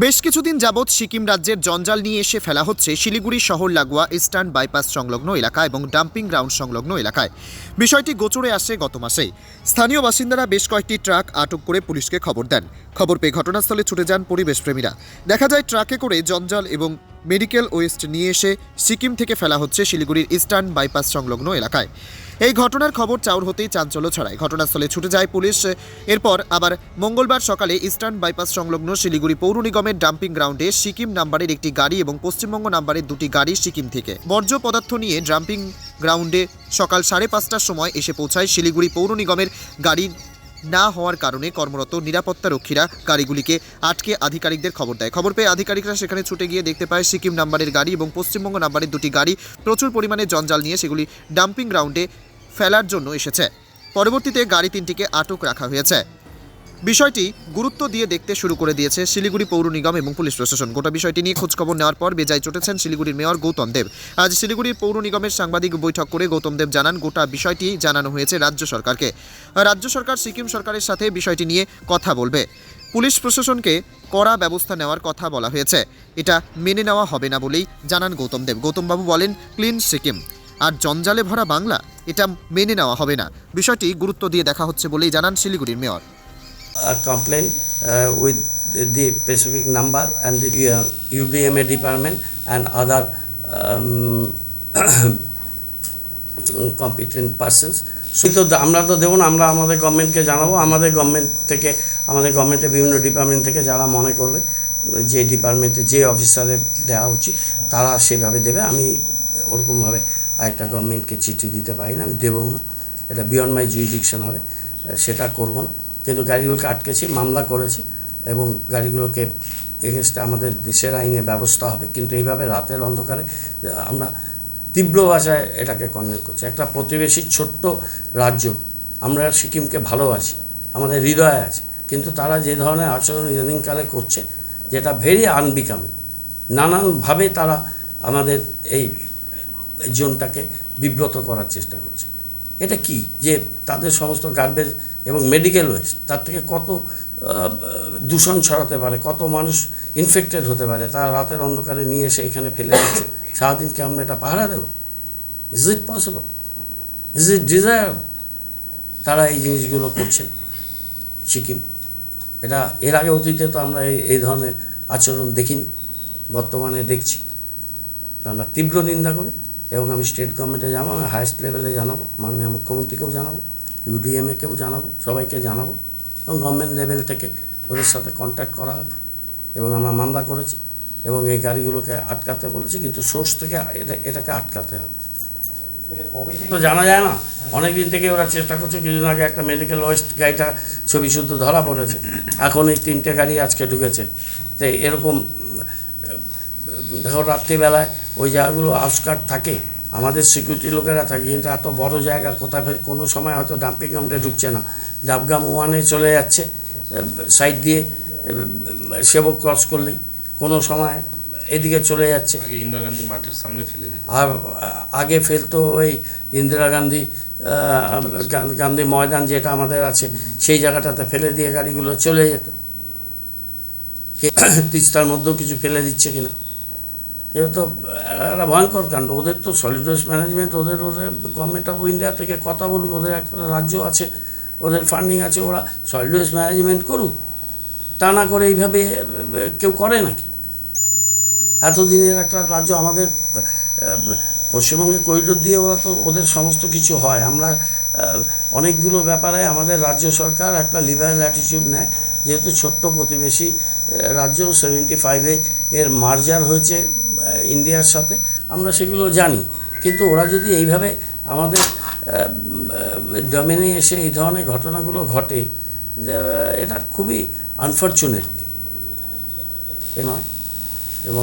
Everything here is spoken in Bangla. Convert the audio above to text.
বেশ কিছুদিন যাবৎ সিকিম রাজ্যের জঞ্জাল নিয়ে এসে ফেলা হচ্ছে শিলিগুড়ি শহর লাগোয়া ইস্টার্ন বাইপাস সংলগ্ন এলাকা এবং ডাম্পিং গ্রাউন্ড সংলগ্ন এলাকায়। বিষয়টি গোচরে আসে গত মাসেই। স্থানীয় বাসিন্দারা বেশ কয়েকটি ট্রাক আটক করে পুলিশকে খবর দেন। খবর পেয়ে ঘটনাস্থলে ছুটে যান পরিবেশপ্রেমীরা। দেখা যায় ট্রাকে করে জঞ্জাল এবং মেডিকেল ওয়েস্ট নিয়ে এসে সিকিম থেকে ফেলা হচ্ছে শিলিগুড়ির ইস্টার্ন বাইপাস সংলগ্ন এলাকায়। এই ঘটনার খবর চাউর হতেই চাঞ্চল্য ছড়ায়। ঘটনাস্থলে ছুটে যায় পুলিশ। এরপর আবার মঙ্গলবার সকালে ইস্টার্ন বাইপাস সংলগ্ন শিলিগুড়ি পৌর নিগমের ডাম্পিং গ্রাউন্ডে সিকিম নাম্বারের একটি গাড়ি এবং পশ্চিমবঙ্গ নাম্বারের দুটি গাড়ি সিকিম থেকে বর্জ্য পদার্থ নিয়ে ডাম্পিং গ্রাউন্ডে সকাল 5:30টার সময় এসে পৌঁছায়। শিলিগুড়ি পৌর নিগমের গাড়ি না হওয়ার কারণে কর্মরত নিরাপত্তা রক্ষীরা গাড়িগুলিকে আটকে আধিকারিকদের খবর দেয়। খবর পেয়ে আধিকারিকরা সেখানে ছুটে গিয়ে দেখতে পায় সিকিম নাম্বারের গাড়ি এবং পশ্চিমবঙ্গ নাম্বারের দুটি গাড়ি প্রচুর পরিমাণে জঞ্জাল নিয়ে সেগুলি ডাম্পিং গ্রাউন্ডে ফেলার জন্য এসেছে। পরবর্তীতে গাড়ি তিনটিকে আটক রাখা হয়েছে। বিষয়টি গুরুত্ব দিয়ে দেখতে শুরু করে দিয়েছে শিলিগুড়ি পৌর নিগম এবং পুলিশ প্রশাসন। গোটা বিষয়টি নিয়ে খোঁজখবর নেওয়ার পর বেজায় চটেছেন শিলিগুড়ির মেয়র গৌতম দেব। আজ শিলিগুড়ির পৌর নিগমের সাংবাদিক বৈঠক করে গৌতম দেব জানান, গোটা বিষয়টি জানানো হয়েছে রাজ্য সরকারকে। রাজ্য সরকার সিকিম সরকারের সাথে বিষয়টি নিয়ে কথা বলবে। পুলিশ প্রশাসনকে কড়া ব্যবস্থা নেওয়ার কথা বলা হয়েছে। এটা মেনে নেওয়া হবে না বলেই জানান গৌতম দেব। গৌতমবাবু বলেন, ক্লিন সিকিম আর জঞ্জালে ভরা বাংলা, এটা মেনে নেওয়া হবে না। বিষয়টি গুরুত্ব দিয়ে দেখা হচ্ছে বলেই জানান শিলিগুড়ির mayor. A complaint with the specific number and the UDMA department and other competent persons. তো আমরা তো দেবো না, আমরা আমাদের গভর্নমেন্টকে জানাবো। আমাদের গভর্নমেন্টের বিভিন্ন ডিপার্টমেন্ট থেকে যারা মনে করবে যে ডিপার্টমেন্টে যে অফিসারের দেওয়া উচিত তারা সেভাবে দেবে। আমি ওরকমভাবে আরেকটা গভর্নমেন্টকে চিঠি দিতে পারি না, আমি দেবও না। এটা বিয়ন্ড মাই জুরিডিকশন হবে, সেটা করবো না। কিন্তু গাড়িগুলোকে আটকেছি, মামলা করেছি এবং গাড়িগুলোকে এগেনস্টে আমাদের দেশের আইনে ব্যবস্থা হবে। কিন্তু এইভাবে রাতের অন্ধকারে আমরা তীব্র ভাষায় এটাকে কন্ডেম করছি। একটা প্রতিবেশী ছোট্ট রাজ্য, আমরা সিকিমকে ভালোবাসি, আমাদের হৃদয়ে আছে, কিন্তু তারা যে ধরনের আচরণ ইদানিংকালে করছে যেটা ভেরি আনবিকামিং। নানানভাবে তারা আমাদের এই জোনটাকে বিব্রত করার চেষ্টা করছে। এটা কি যে তাদের সমস্ত গার্বেজ এবং মেডিকেল ওয়েস্ট, তার থেকে কত দূষণ ছড়াতে পারে, কত মানুষ ইনফেক্টেড হতে পারে, তারা রাতের অন্ধকারে নিয়ে এসে এখানে ফেলে দিচ্ছে। সারাদিনকে আমরা এটা পাহারা দেব? Is it possible? Is it desirable? তারা এই জিনিসগুলো করছে সিকিম। এটা এর আগে অতীতে তো আমরা এই ধরনের আচরণ দেখিনি, বর্তমানে দেখছি। আমরা তীব্র নিন্দা করি এবং আমি স্টেট গভর্নমেন্টে জানাবো, আমি হায়েস্ট লেভেলে জানাবো, মাননীয় মুখ্যমন্ত্রীকেও জানাবো, UDMAকেও জানাবো, সবাইকে জানাবো এবং গভর্নমেন্ট লেভেল থেকে ওদের সাথে কন্ট্যাক্ট করা হবে। এবং আমরা মামলা করেছি এবং এই গাড়িগুলোকে আটকাতে বলেছি, কিন্তু সোর্স থেকে এটাকে আটকাতে হবে। তো জানা যায় না, অনেক দিন থেকে ওরা চেষ্টা করছে। কিছুদিন আগে একটা মেডিকেল ওয়েস্ট গাড়িটা ছবি শুদ্ধ ধরা পড়েছে, এখন এই 3টে গাড়ি আজকে ঢুকেছে। তো এরকম দেখো, রাত্রিবেলায় ওই জায়গাগুলো আউটস্কার্ট থাকে, আমাদের সিকিউরিটি লোকেরা থাকে, কিন্তু এত বড় জায়গা কোথায় কোনো সময় হয়তো ডাম্পিং গ্রাউন্ডে ঢুকছে না, ডাবগ্রাম 1-এ চলে যাচ্ছে সাইড দিয়ে, সেবক ক্রস করলেই কোনো সময় এদিকে চলে যাচ্ছে। ইন্দিরা গান্ধী মাঠের সামনে ফেলে দিত, আর আগে ফেলতো ওই ইন্দিরা গান্ধী ময়দান যেটা আমাদের আছে সেই জায়গাটাতে ফেলে দিয়ে গাড়িগুলো চলে যেত। তিস্তার মধ্যেও কিছু ফেলে দিচ্ছে কিনা, এটা তো একটা ভয়ঙ্কর কাণ্ড। ওদের তো সলিড ওয়েস্ট ম্যানেজমেন্ট, ওদের গভর্নমেন্ট অফ ইন্ডিয়া থেকে কথা বলুক, ওদের একটা রাজ্য আছে, ওদের ফান্ডিং আছে, ওরা সলিড ওয়েস্ট ম্যানেজমেন্ট করুক। তা না করে এইভাবে কেউ করে নাকি? এতদিনের একটা রাজ্য আমাদের পশ্চিমবঙ্গের করিডোর দিয়ে ওরা তো ওদের সমস্ত কিছু হয়। আমরা অনেকগুলো ব্যাপারে আমাদের রাজ্য সরকার একটা লিবারেল অ্যাটিটিউড নেয়, যেহেতু ছোট্ট প্রতিবেশী রাজ্য 75-এ এর মার্জার হয়েছে ইন্ডিয়ার সাথে, আমরা সেগুলো জানি। কিন্তু ওরা যদি এইভাবে আমাদের ডোমেনে এসে এই ধরনের ঘটনাগুলো ঘটে, এটা খুবই আনফর্চুনেট নয়।